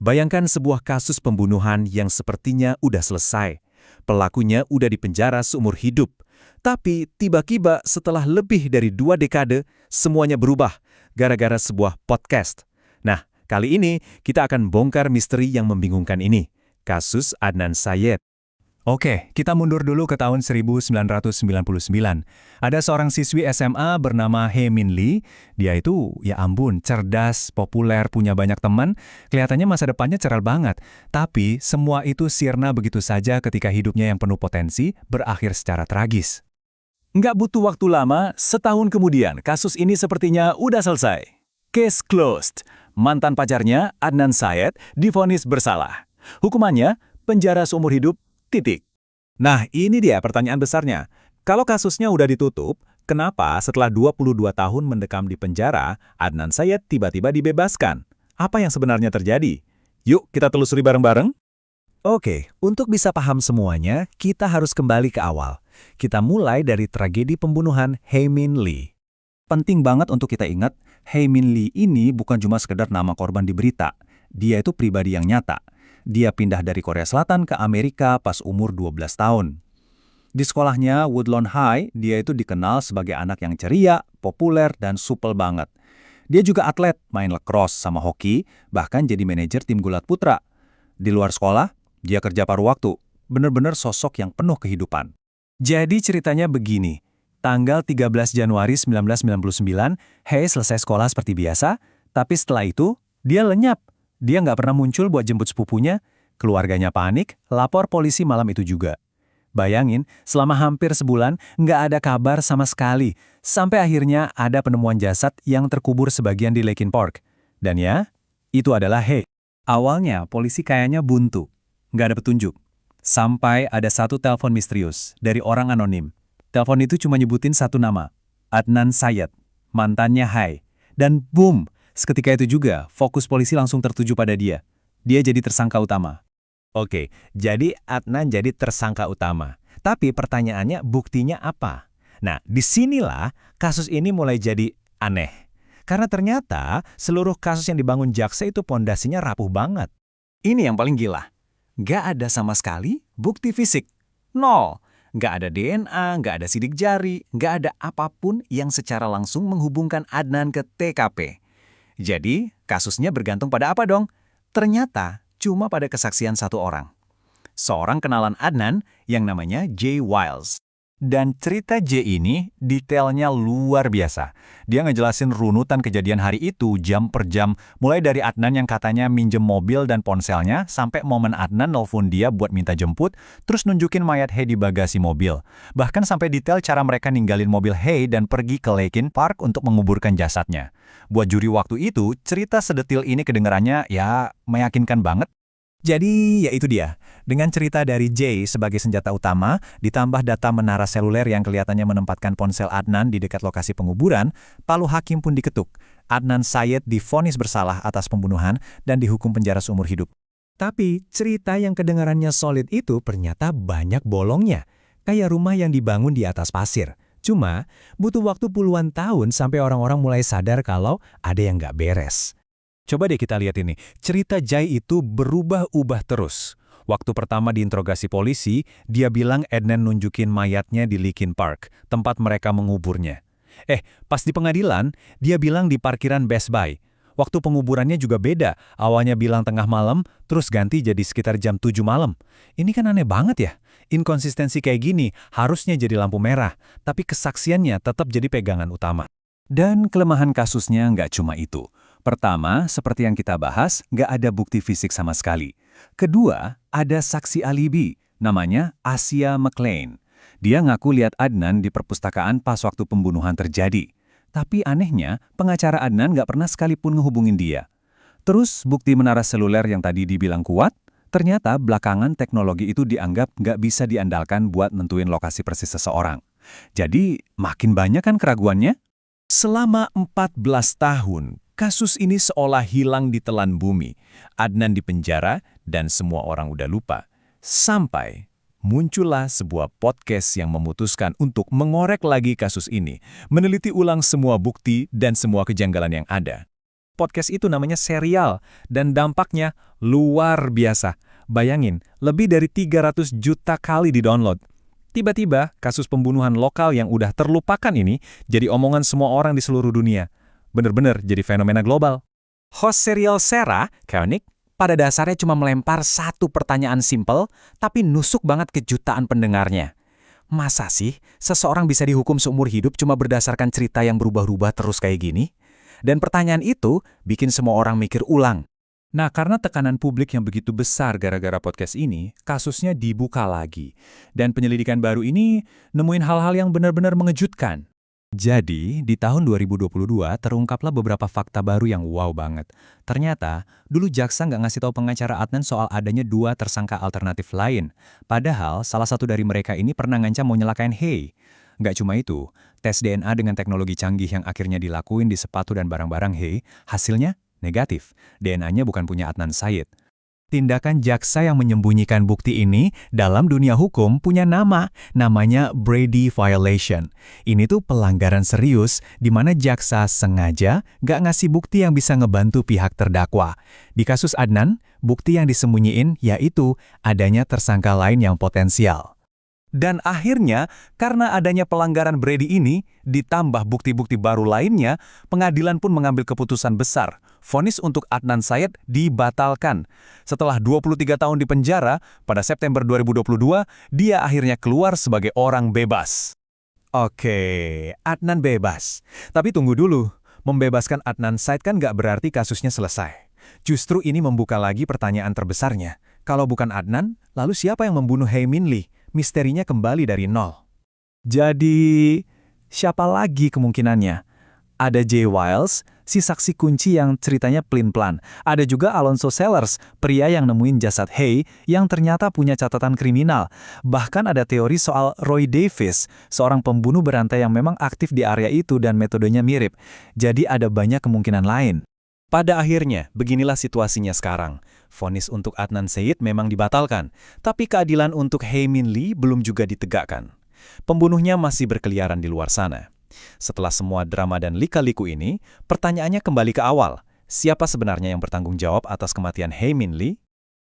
Bayangkan sebuah kasus pembunuhan yang sepertinya udah selesai. Pelakunya udah dipenjara seumur hidup. Tapi tiba-tiba setelah lebih dari 2 dekade, semuanya berubah gara-gara sebuah podcast. Nah, kali ini kita akan bongkar misteri yang membingungkan ini. Kasus Adnan Syed. Oke, kita mundur dulu ke tahun 1999. Ada seorang siswi SMA bernama Hae Min Lee. Dia itu, ya ampun, cerdas, populer, punya banyak teman. Kelihatannya masa depannya cerah banget. Tapi semua itu sirna begitu saja ketika hidupnya yang penuh potensi berakhir secara tragis. Nggak butuh waktu lama, setahun kemudian kasus ini sepertinya udah selesai. Case closed. Mantan pacarnya, Adnan Syed, divonis bersalah. Hukumannya, penjara seumur hidup. Titik. Nah, ini dia pertanyaan besarnya. Kalau kasusnya udah ditutup, kenapa setelah 22 tahun mendekam di penjara, Adnan Syed tiba-tiba dibebaskan? Apa yang sebenarnya terjadi? Yuk, kita telusuri bareng-bareng. Oke, untuk bisa paham semuanya, kita harus kembali ke awal. Kita mulai dari tragedi pembunuhan Hae Min Lee. Penting banget untuk kita ingat, Hae Min Lee ini bukan cuma sekedar nama korban di berita. Dia itu pribadi yang nyata. Dia pindah dari Korea Selatan ke Amerika pas umur 12 tahun. Di sekolahnya, Woodlawn High, dia itu dikenal sebagai anak yang ceria, populer, dan supel banget. Dia juga atlet, main lacrosse sama hoki, bahkan jadi manajer tim gulat putra. Di luar sekolah, dia kerja paruh waktu, bener-bener sosok yang penuh kehidupan. Jadi ceritanya begini. Tanggal 13 Januari 1999, Hae selesai sekolah seperti biasa, tapi setelah itu, dia lenyap. Dia nggak pernah muncul buat jemput sepupunya, keluarganya panik, lapor polisi malam itu juga. Bayangin, selama hampir sebulan nggak ada kabar sama sekali, sampai akhirnya ada penemuan jasad yang terkubur sebagian di Lakin Park. Dan ya, itu adalah Hae. Awalnya polisi kayaknya buntu, nggak ada petunjuk. Sampai ada satu telepon misterius dari orang anonim. Telepon itu cuma nyebutin satu nama, Adnan Syed, mantannya Hae. Dan boom! Seketika itu juga, fokus polisi langsung tertuju pada dia. Dia jadi tersangka utama. Oke, jadi Adnan jadi tersangka utama. Tapi pertanyaannya, buktinya apa? Nah, disinilah kasus ini mulai jadi aneh. Karena ternyata seluruh kasus yang dibangun jaksa itu pondasinya rapuh banget. Ini yang paling gila. Nggak ada sama sekali bukti fisik. Nol. Nggak ada DNA, nggak ada sidik jari, nggak ada apapun yang secara langsung menghubungkan Adnan ke TKP. Jadi, kasusnya bergantung pada apa dong? Ternyata cuma pada kesaksian satu orang. Seorang kenalan Adnan yang namanya Jay Wiles. Dan cerita J ini detailnya luar biasa. Dia ngejelasin runutan kejadian hari itu jam per jam, mulai dari Adnan yang katanya minjem mobil dan ponselnya, sampai momen Adnan nelfon dia buat minta jemput, terus nunjukin mayat Hae di bagasi mobil. Bahkan sampai detail cara mereka ninggalin mobil Hae dan pergi ke Lakin Park untuk menguburkan jasadnya. Buat juri waktu itu, cerita sedetil ini kedengarannya ya meyakinkan banget. Jadi, ya itu dia. Dengan cerita dari Jay sebagai senjata utama, ditambah data menara seluler yang kelihatannya menempatkan ponsel Adnan di dekat lokasi penguburan, palu hakim pun diketuk. Adnan Syed divonis bersalah atas pembunuhan dan dihukum penjara seumur hidup. Tapi, cerita yang kedengarannya solid itu ternyata banyak bolongnya. Kayak rumah yang dibangun di atas pasir. Cuma, butuh waktu puluhan tahun sampai orang-orang mulai sadar kalau ada yang nggak beres. Coba deh kita lihat ini, cerita Jay itu berubah-ubah terus. Waktu pertama diinterogasi polisi, dia bilang Adnan nunjukin mayatnya di Lakin Park, tempat mereka menguburnya. Pas di pengadilan, dia bilang di parkiran Best Buy. Waktu penguburannya juga beda, awalnya bilang tengah malam, terus ganti jadi sekitar jam 7 malam. Ini kan aneh banget ya, inkonsistensi kayak gini harusnya jadi lampu merah, tapi kesaksiannya tetap jadi pegangan utama. Dan kelemahan kasusnya nggak cuma itu. Pertama, seperti yang kita bahas, nggak ada bukti fisik sama sekali. Kedua, ada saksi alibi, namanya Asia McLean. Dia ngaku lihat Adnan di perpustakaan pas waktu pembunuhan terjadi. Tapi anehnya, pengacara Adnan nggak pernah sekalipun ngehubungin dia. Terus, bukti menara seluler yang tadi dibilang kuat, ternyata belakangan teknologi itu dianggap nggak bisa diandalkan buat nentuin lokasi persis seseorang. Jadi, makin banyak kan keraguannya? Selama 14 tahun, kasus ini seolah hilang di telan bumi. Adnan dipenjara dan semua orang udah lupa. Sampai muncullah sebuah podcast yang memutuskan untuk mengorek lagi kasus ini, meneliti ulang semua bukti dan semua kejanggalan yang ada. Podcast itu namanya serial, dan dampaknya luar biasa. Bayangin, lebih dari 300 juta kali di-download. Tiba-tiba, kasus pembunuhan lokal yang udah terlupakan ini jadi omongan semua orang di seluruh dunia. Bener-bener jadi fenomena global. Host serial Sarah Koenig pada dasarnya cuma melempar satu pertanyaan simpel, tapi nusuk banget ke jutaan pendengarnya. Masa sih seseorang bisa dihukum seumur hidup cuma berdasarkan cerita yang berubah-ubah terus kayak gini? Dan pertanyaan itu bikin semua orang mikir ulang. Nah, karena tekanan publik yang begitu besar gara-gara podcast ini, kasusnya dibuka lagi. Dan penyelidikan baru ini nemuin hal-hal yang benar-benar mengejutkan. Jadi, di tahun 2022 terungkaplah beberapa fakta baru yang wow banget. Ternyata, dulu jaksa nggak ngasih tahu pengacara Adnan soal adanya 2 tersangka alternatif lain. Padahal, salah satu dari mereka ini pernah ngancam mau nyelakain Hey. Nggak cuma itu, tes DNA dengan teknologi canggih yang akhirnya dilakuin di sepatu dan barang-barang Hey, hasilnya negatif. DNA-nya bukan punya Adnan Syed. Tindakan jaksa yang menyembunyikan bukti ini dalam dunia hukum punya namanya Brady Violation. Ini tuh pelanggaran serius di mana jaksa sengaja nggak ngasih bukti yang bisa ngebantu pihak terdakwa. Di kasus Adnan, bukti yang disembunyiin yaitu adanya tersangka lain yang potensial. Dan akhirnya, karena adanya pelanggaran Brady ini, ditambah bukti-bukti baru lainnya, pengadilan pun mengambil keputusan besar. Vonis untuk Adnan Syed dibatalkan. Setelah 23 tahun di penjara, pada September 2022, dia akhirnya keluar sebagai orang bebas. Oke, Adnan bebas. Tapi tunggu dulu, membebaskan Adnan Syed kan nggak berarti kasusnya selesai. Justru ini membuka lagi pertanyaan terbesarnya. Kalau bukan Adnan, lalu siapa yang membunuh Hae Min Lee? Misterinya kembali dari nol. Jadi, siapa lagi kemungkinannya? Ada Jay Wiles, si saksi kunci yang ceritanya pelin-pelan. Ada juga Alonzo Sellers, pria yang nemuin jasad Hae yang ternyata punya catatan kriminal. Bahkan ada teori soal Roy Davis, seorang pembunuh berantai yang memang aktif di area itu dan metodenya mirip. Jadi ada banyak kemungkinan lain. Pada akhirnya, beginilah situasinya sekarang. Vonis untuk Adnan Syed memang dibatalkan, tapi keadilan untuk Hae Min Lee belum juga ditegakkan. Pembunuhnya masih berkeliaran di luar sana. Setelah semua drama dan lika-liku ini, pertanyaannya kembali ke awal. Siapa sebenarnya yang bertanggung jawab atas kematian Hae Min Lee?